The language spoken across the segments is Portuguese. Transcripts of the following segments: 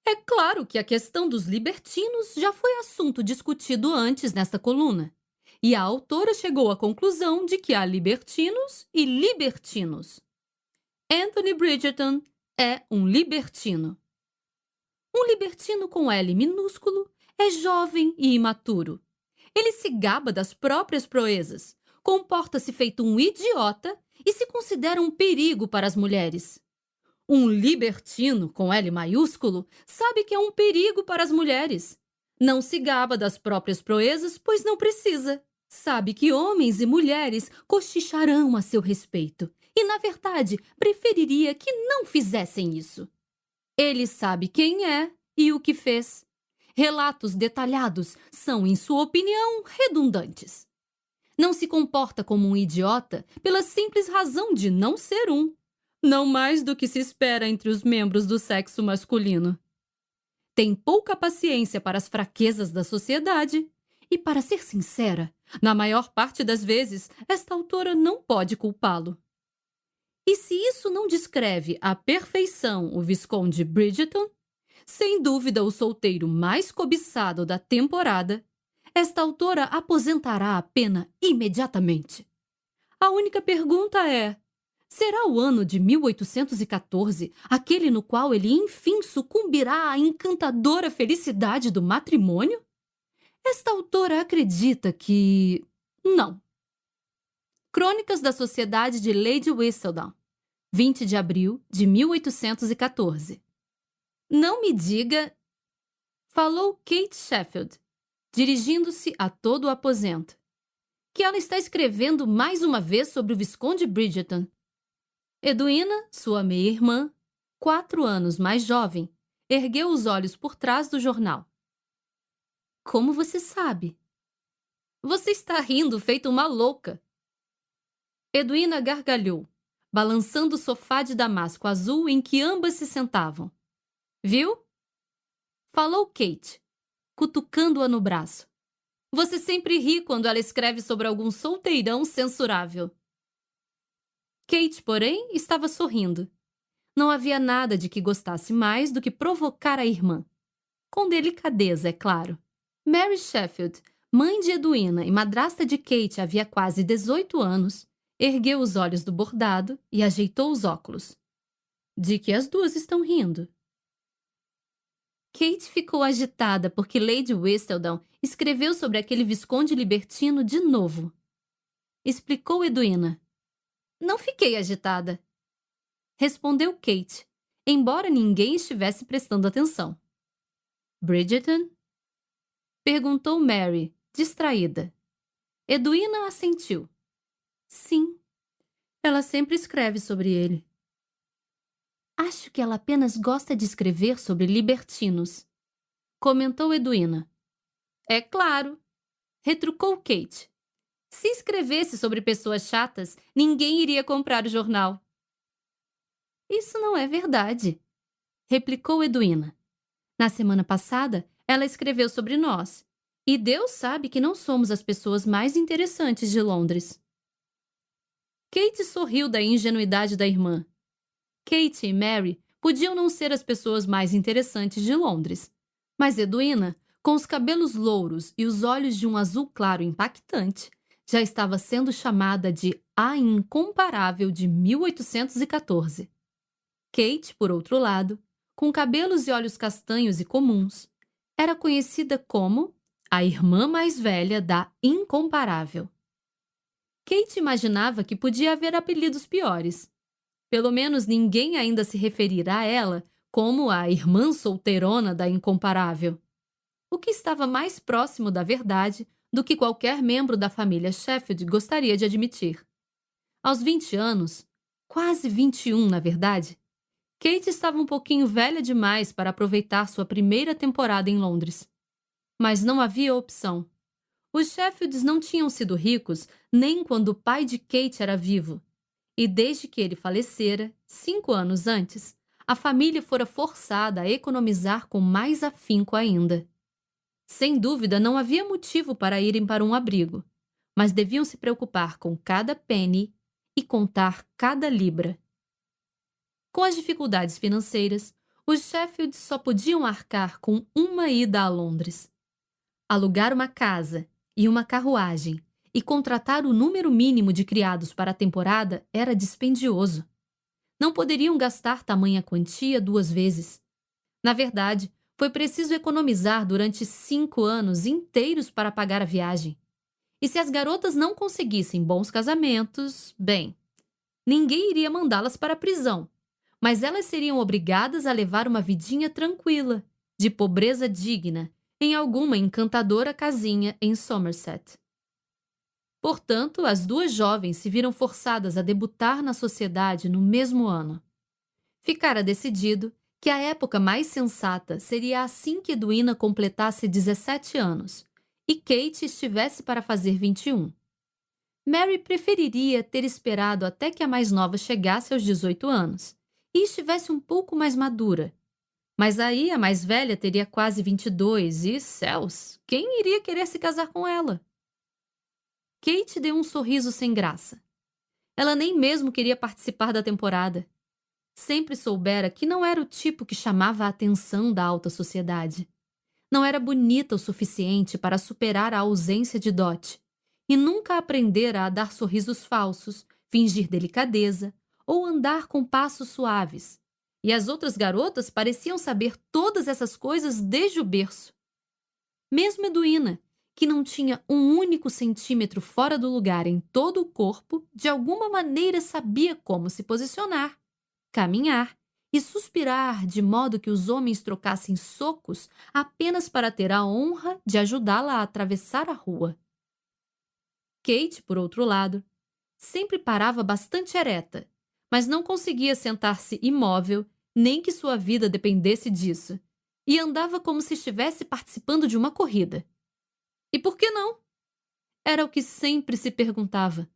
É claro que a questão dos libertinos já foi assunto discutido antes nesta coluna. E a autora chegou à conclusão de que há libertinos e libertinos. Anthony Bridgerton é um libertino. Um libertino com L minúsculo é jovem e imaturo. Ele se gaba das próprias proezas, comporta-se feito um idiota e se considera um perigo para as mulheres. Um libertino, com L maiúsculo, sabe que é um perigo para as mulheres. Não se gaba das próprias proezas, pois não precisa. Sabe que homens e mulheres cochicharão a seu respeito e, na verdade, preferiria que não fizessem isso. Ele sabe quem é e o que fez. Relatos detalhados são, em sua opinião, redundantes. Não se comporta como um idiota pela simples razão de não ser um. Não mais do que se espera entre os membros do sexo masculino. Tem pouca paciência para as fraquezas da sociedade. E, para ser sincera, na maior parte das vezes, esta autora não pode culpá-lo. E se isso não descreve à perfeição o Visconde Bridgerton, sem dúvida o solteiro mais cobiçado da temporada, esta autora aposentará a pena imediatamente. A única pergunta é: será o ano de 1814 aquele no qual ele enfim sucumbirá à encantadora felicidade do matrimônio? Esta autora acredita que... não. Crônicas da Sociedade de Lady Whistledown, 20 de abril de 1814. Não me diga... Falou Kate Sheffield, dirigindo-se a todo o aposento. Que ela está escrevendo mais uma vez sobre o Visconde Bridgerton. Edwina, sua meia-irmã, 4 anos mais jovem, ergueu os olhos por trás do jornal. Como você sabe? Você está rindo feito uma louca. Edwina gargalhou, balançando o sofá de damasco azul em que ambas se sentavam. Viu? Falou Kate, cutucando-a no braço. Você sempre ri quando ela escreve sobre algum solteirão censurável. Kate, porém, estava sorrindo. Não havia nada de que gostasse mais do que provocar a irmã. Com delicadeza, é claro. Mary Sheffield, mãe de Edwina e madrasta de Kate havia quase 18 anos, ergueu os olhos do bordado e ajeitou os óculos. De que as duas estão rindo? Kate ficou agitada porque Lady Whistledown escreveu sobre aquele visconde libertino de novo. Explicou Edwina. Não fiquei agitada. Respondeu Kate, embora ninguém estivesse prestando atenção. Bridgerton? Perguntou Mary, distraída. Edwina assentiu. Sim, ela sempre escreve sobre ele. Acho que ela apenas gosta de escrever sobre libertinos, comentou Edwina. É claro, retrucou Kate. Se escrevesse sobre pessoas chatas, ninguém iria comprar o jornal. Isso não é verdade, replicou Edwina. Na semana passada, ela escreveu sobre nós, e Deus sabe que não somos as pessoas mais interessantes de Londres. Kate sorriu da ingenuidade da irmã. Kate e Mary podiam não ser as pessoas mais interessantes de Londres, mas Edwina, com os cabelos louros e os olhos de um azul claro impactante, já estava sendo chamada de a incomparável de 1814. Kate, por outro lado, com cabelos e olhos castanhos e comuns, era conhecida como a irmã mais velha da incomparável. Kate imaginava que podia haver apelidos piores. Pelo menos ninguém ainda se referirá a ela como a irmã solteirona da incomparável. O que estava mais próximo da verdade do que qualquer membro da família Sheffield gostaria de admitir. Aos 20 anos, quase 21 na verdade, Kate estava um pouquinho velha demais para aproveitar sua primeira temporada em Londres. Mas não havia opção. Os Sheffields não tinham sido ricos nem quando o pai de Kate era vivo. E desde que ele falecera, 5 anos antes, a família fora forçada a economizar com mais afinco ainda. Sem dúvida, não havia motivo para irem para um abrigo, mas deviam se preocupar com cada penny e contar cada libra. Com as dificuldades financeiras, Os Sheffield só podiam arcar com uma ida a Londres. Alugar uma casa e uma carruagem e contratar o número mínimo de criados para a temporada era dispendioso. Não poderiam gastar tamanha quantia 2 vezes. Na verdade, foi preciso economizar durante 5 anos inteiros para pagar a viagem. E se as garotas não conseguissem bons casamentos, bem, ninguém iria mandá-las para a prisão, mas elas seriam obrigadas a levar uma vidinha tranquila, de pobreza digna, em alguma encantadora casinha em Somerset. Portanto, as 2 jovens se viram forçadas a debutar na sociedade no mesmo ano. Ficara decidido que a época mais sensata seria assim que Edwina completasse 17 anos e Kate estivesse para fazer 21. Mary preferiria ter esperado até que a mais nova chegasse aos 18 anos e estivesse um pouco mais madura. Mas aí a mais velha teria quase 22 e, céus, quem iria querer se casar com ela? Kate deu um sorriso sem graça. Ela nem mesmo queria participar da temporada. Sempre soubera que não era o tipo que chamava a atenção da alta sociedade. Não era bonita o suficiente para superar a ausência de dote e nunca aprendera a dar sorrisos falsos, fingir delicadeza ou andar com passos suaves. E as outras garotas pareciam saber todas essas coisas desde o berço. Mesmo Edwina, que não tinha um único centímetro fora do lugar em todo o corpo, de alguma maneira sabia como se posicionar, caminhar e suspirar de modo que os homens trocassem socos apenas para ter a honra de ajudá-la a atravessar a rua. Kate, por outro lado, sempre parava bastante ereta, mas não conseguia sentar-se imóvel, nem que sua vida dependesse disso, e andava como se estivesse participando de uma corrida. E por que não? Era o que sempre se perguntava.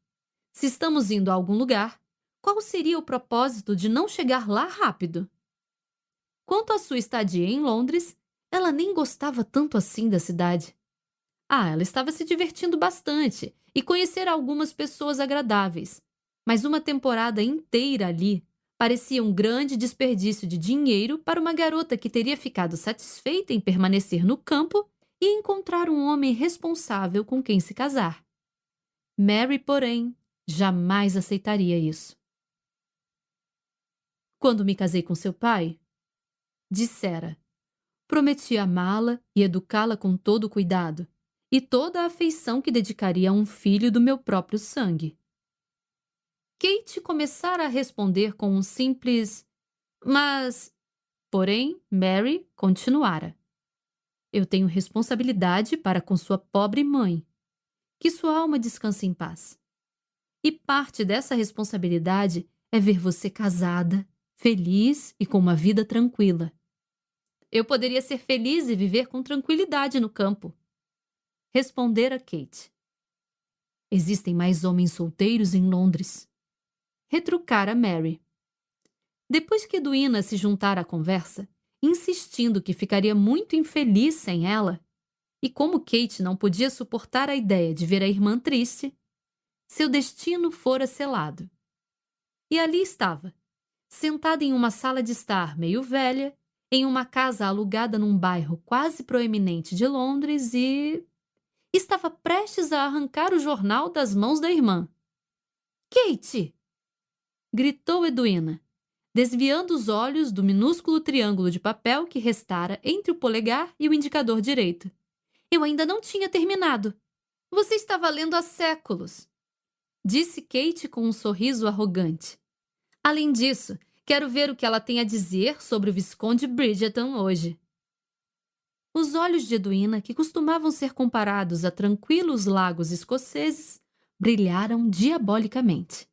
Se estamos indo a algum lugar, qual seria o propósito de não chegar lá rápido? Quanto à sua estadia em Londres, ela nem gostava tanto assim da cidade. Ela estava se divertindo bastante e conhecera algumas pessoas agradáveis, mas uma temporada inteira ali parecia um grande desperdício de dinheiro para uma garota que teria ficado satisfeita em permanecer no campo e encontrar um homem responsável com quem se casar. Mary, porém, jamais aceitaria isso. Quando me casei com seu pai, dissera, prometi amá-la e educá-la com todo o cuidado e toda a afeição que dedicaria a um filho do meu próprio sangue. Kate começara a responder com um simples mas, porém, Mary continuara. Eu tenho responsabilidade para com sua pobre mãe. Que sua alma descanse em paz. E parte dessa responsabilidade é ver você casada, feliz e com uma vida tranquila. Eu poderia ser feliz e viver com tranquilidade no campo. Respondera Kate. Existem mais homens solteiros em Londres. Retrucara Mary. Depois que Edwina se juntara à conversa, insistindo que ficaria muito infeliz sem ela, e como Kate não podia suportar a ideia de ver a irmã triste, seu destino fora selado. E ali estava, sentada em uma sala de estar meio velha, em uma casa alugada num bairro quase proeminente de Londres e estava prestes a arrancar o jornal das mãos da irmã. «Kate!» gritou Edwina, desviando os olhos do minúsculo triângulo de papel que restara entre o polegar e o indicador direito. «Eu ainda não tinha terminado. Você estava lendo há séculos!» disse Kate com um sorriso arrogante. «Além disso, quero ver o que ela tem a dizer sobre o Visconde Bridgerton hoje.» Os olhos de Edwina, que costumavam ser comparados a tranquilos lagos escoceses, brilharam diabolicamente.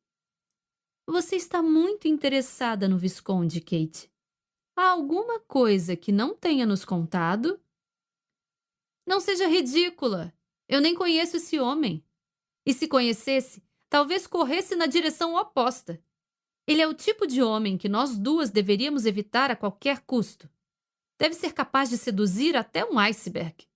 «Você está muito interessada no Visconde, Kate. Há alguma coisa que não tenha nos contado?» «Não seja ridícula! Eu nem conheço esse homem. E se conhecesse, talvez corresse na direção oposta. Ele é o tipo de homem que nós duas deveríamos evitar a qualquer custo. Deve ser capaz de seduzir até um iceberg.»